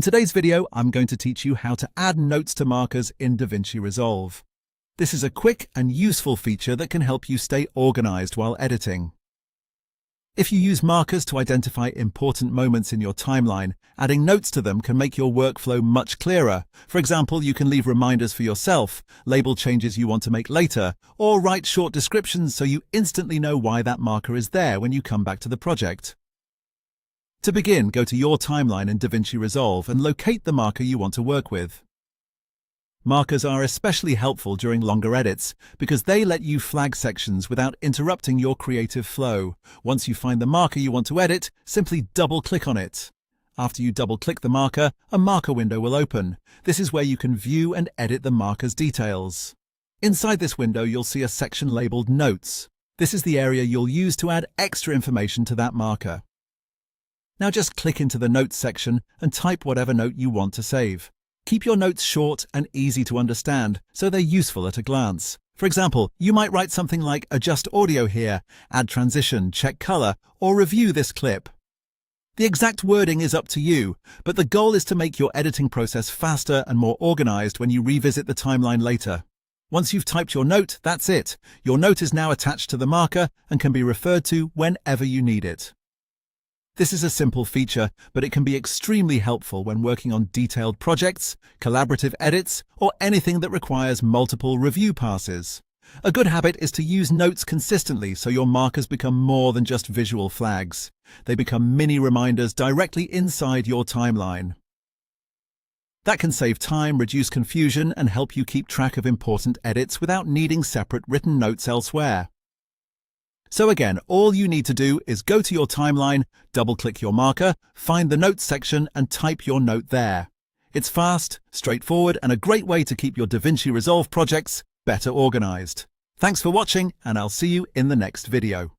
In today's video, I'm going to teach you how to add notes to markers in DaVinci Resolve. This is a quick and useful feature that can help you stay organized while editing. If you use markers to identify important moments in your timeline, adding notes to them can make your workflow much clearer. For example, you can leave reminders for yourself, label changes you want to make later, or write short descriptions so you instantly know why that marker is there when you come back to the project. To begin, go to your timeline in DaVinci Resolve and locate the marker you want to work with. Markers are especially helpful during longer edits because they let you flag sections without interrupting your creative flow. Once you find the marker you want to edit, simply double-click on it. After you double-click the marker, a marker window will open. This is where you can view and edit the marker's details. Inside this window, you'll see a section labeled Notes. This is the area you'll use to add extra information to that marker. Now just click into the Notes section and type whatever note you want to save. Keep your notes short and easy to understand, so they're useful at a glance. For example, you might write something like adjust audio here, add transition, check color, or review this clip. The exact wording is up to you, but the goal is to make your editing process faster and more organized when you revisit the timeline later. Once you've typed your note, that's it. Your note is now attached to the marker and can be referred to whenever you need it. This is a simple feature, but it can be extremely helpful when working on detailed projects, collaborative edits, or anything that requires multiple review passes. A good habit is to use notes consistently so your markers become more than just visual flags. They become mini reminders directly inside your timeline. That can save time, reduce confusion, and help you keep track of important edits without needing separate written notes elsewhere. So again, all you need to do is go to your timeline, double-click your marker, find the Notes section and type your note there. It's fast, straightforward, and a great way to keep your DaVinci Resolve projects better organized. Thanks for watching, and I'll see you in the next video.